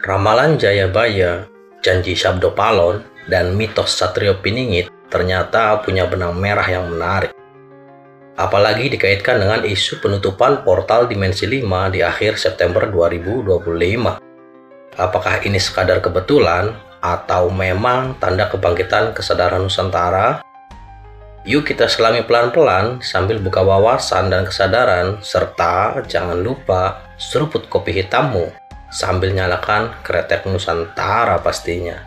Ramalan Jayabaya, janji Sabdo Palon, dan mitos Satrio Piningit ternyata punya benang merah yang menarik. Apalagi dikaitkan dengan isu penutupan portal Dimensi 5 di akhir September 2025. Apakah ini sekadar kebetulan atau memang tanda kebangkitan kesadaran Nusantara? Yuk kita selami pelan-pelan sambil buka wawasan dan kesadaran, serta jangan lupa seruput kopi hitammu sambil nyalakan kretek Nusantara pastinya.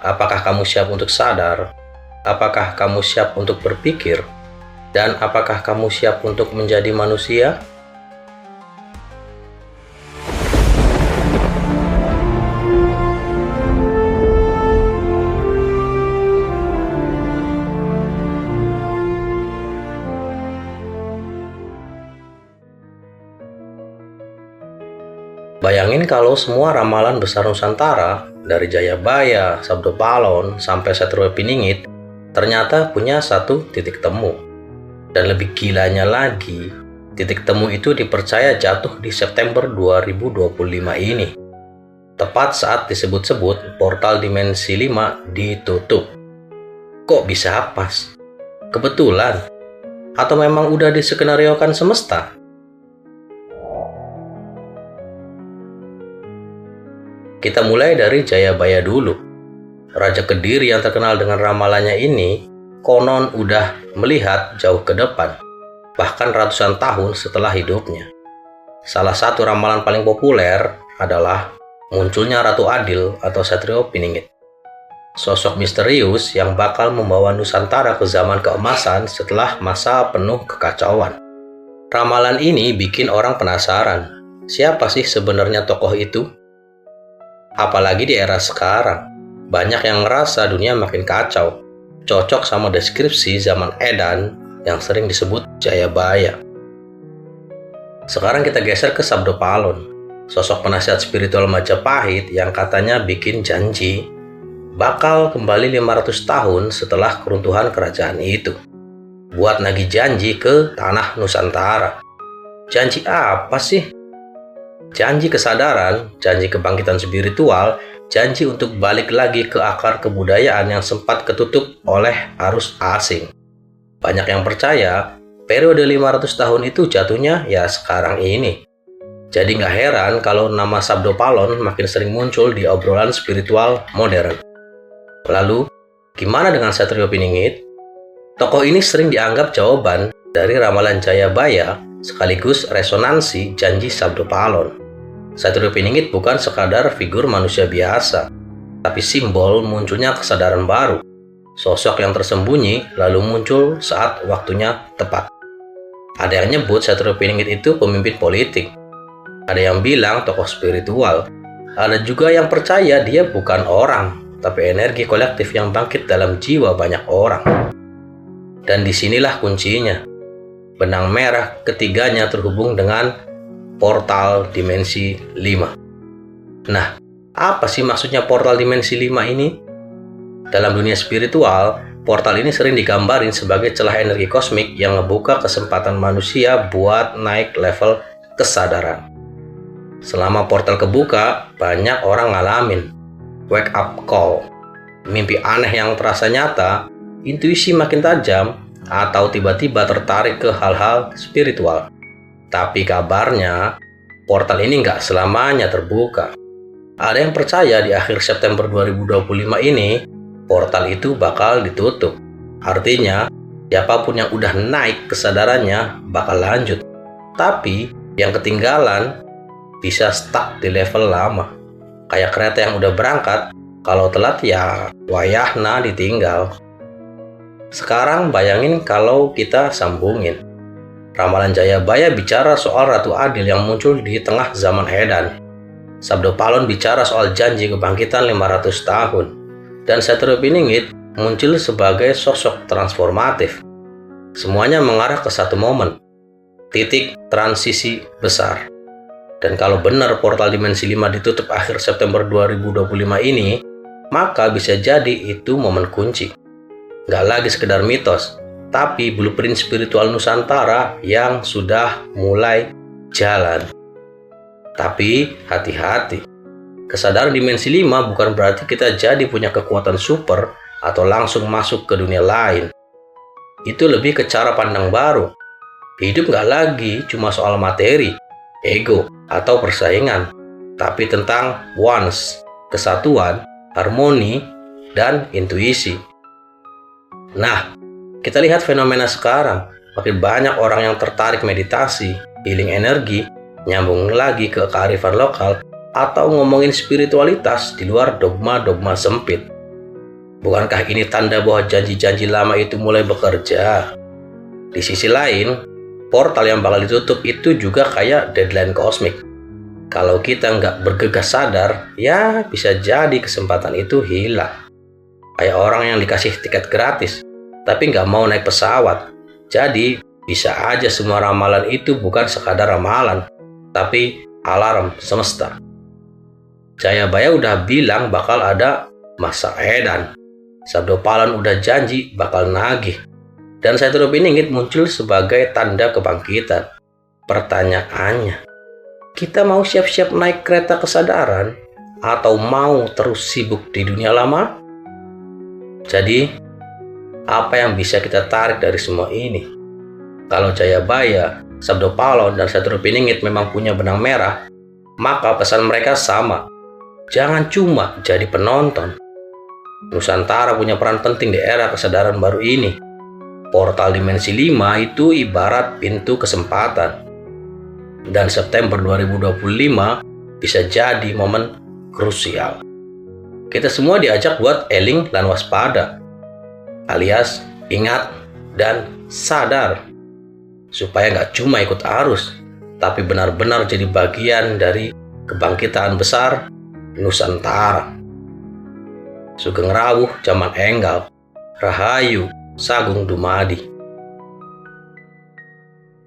Apakah kamu siap untuk sadar? Apakah kamu siap untuk berpikir? Dan apakah kamu siap untuk menjadi manusia? Bayangin kalau semua ramalan besar Nusantara, dari Jayabaya, Sabdo Palon, sampai Satrio Piningit, ternyata punya satu titik temu. Dan lebih gilanya lagi, titik temu itu dipercaya jatuh di September 2025 ini. Tepat saat disebut-sebut portal Dimensi 5 ditutup. Kok bisa pas? Kebetulan? Atau memang udah diskenariokan semesta? Kita mulai dari Jayabaya dulu. Raja Kediri yang terkenal dengan ramalannya ini konon udah melihat jauh ke depan, bahkan ratusan tahun setelah hidupnya. Salah satu ramalan paling populer adalah munculnya Ratu Adil atau Satrio Piningit. Sosok misterius yang bakal membawa Nusantara ke zaman keemasan setelah masa penuh kekacauan. Ramalan ini bikin orang penasaran, siapa sih sebenarnya tokoh itu? Apalagi di era sekarang, banyak yang ngerasa dunia makin kacau. Cocok sama deskripsi zaman Edan yang sering disebut Jayabaya. Sekarang kita geser ke Sabdo Palon, sosok penasihat spiritual Majapahit yang katanya bikin janji bakal kembali 500 tahun setelah keruntuhan kerajaan itu, buat nagih janji ke tanah Nusantara. Janji apa sih? Janji kesadaran, janji kebangkitan spiritual, janji untuk balik lagi ke akar kebudayaan yang sempat ketutup oleh arus asing. Banyak yang percaya periode 500 tahun itu jatuhnya ya sekarang ini. Jadi nggak heran kalau nama Sabdo Palon makin sering muncul di obrolan spiritual modern. Lalu, gimana dengan Satrio Piningit? Tokoh ini sering dianggap jawaban dari ramalan Jayabaya sekaligus resonansi janji Sabdo Palon. Satrio Piningit bukan sekadar figur manusia biasa, tapi simbol munculnya kesadaran baru. Sosok yang tersembunyi lalu muncul saat waktunya tepat. Ada yang nyebut Satrio Piningit itu pemimpin politik. Ada yang bilang tokoh spiritual. Ada juga yang percaya dia bukan orang, tapi energi kolektif yang bangkit dalam jiwa banyak orang. Dan disinilah kuncinya. Benang merah ketiganya terhubung dengan portal Dimensi 5. Nah, apa sih maksudnya portal Dimensi 5 ini? Dalam dunia spiritual, portal ini sering digambarin sebagai celah energi kosmik yang ngebuka kesempatan manusia buat naik level kesadaran. Selama portal kebuka, banyak orang ngalamin wake up call, mimpi aneh yang terasa nyata, intuisi makin tajam, atau tiba-tiba tertarik ke hal-hal spiritual. Tapi kabarnya, portal ini nggak selamanya terbuka. Ada yang percaya di akhir September 2025 ini, portal itu bakal ditutup. Artinya, siapapun yang udah naik kesadarannya bakal lanjut. Tapi, yang ketinggalan bisa stuck di level lama. Kayak kereta yang udah berangkat, kalau telat ya wayahna ditinggal. Sekarang bayangin kalau kita sambungin. Ramalan Jayabaya bicara soal Ratu Adil yang muncul di tengah zaman Edan. Sabdo Palon bicara soal janji kebangkitan 500 tahun. Dan Satrio Piningit muncul sebagai sosok transformatif. Semuanya mengarah ke satu momen, titik transisi besar. Dan kalau benar portal Dimensi 5 ditutup akhir September 2025 ini, maka bisa jadi itu momen kunci. Nggak lagi sekedar mitos, tapi blueprint spiritual Nusantara yang sudah mulai jalan. Tapi hati-hati, Kesadaran dimensi 5 bukan berarti kita jadi punya kekuatan super atau langsung masuk ke dunia lain. Itu lebih ke cara pandang baru. Hidup nggak lagi cuma soal materi, ego, atau persaingan, tapi tentang once, kesatuan, harmoni, dan intuisi. Nah, kita lihat fenomena sekarang. Makin banyak orang yang tertarik meditasi, healing energi, nyambung lagi ke kearifan lokal, atau ngomongin spiritualitas di luar dogma-dogma sempit. Bukankah ini tanda bahwa janji-janji lama itu mulai bekerja? Di sisi lain, portal yang bakal ditutup itu juga kayak deadline kosmik. Kalau kita nggak bergegas sadar, ya bisa jadi kesempatan itu hilang. Kayak orang yang dikasih tiket gratis, tapi nggak mau naik pesawat. Jadi, bisa aja semua ramalan itu bukan sekadar ramalan, tapi alarm semesta. Jayabaya udah bilang bakal ada masa edan. Sabdo Palan udah janji bakal nagih. Dan Saituropiningit muncul sebagai tanda kebangkitan. Pertanyaannya, kita mau siap-siap naik kereta kesadaran atau mau terus sibuk di dunia lama? Jadi, apa yang bisa kita tarik dari semua ini? Kalau Jayabaya, Sabdo Palon, dan Saituropiningit memang punya benang merah, maka pesan mereka sama. Jangan cuma jadi penonton. Nusantara punya peran penting di era kesadaran baru ini. Portal dimensi 5 itu ibarat pintu kesempatan. Dan September 2025 bisa jadi momen krusial. Kita semua diajak buat eling dan waspada. Alias ingat dan sadar. Supaya nggak cuma ikut arus, tapi benar-benar jadi bagian dari kebangkitan besar Nusantara. Sugeng rawuh jaman enggal, rahayu sagung dumadi.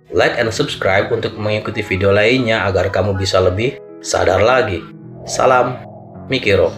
Like and subscribe untuk mengikuti video lainnya agar kamu bisa lebih sadar lagi. Salam Mikiro.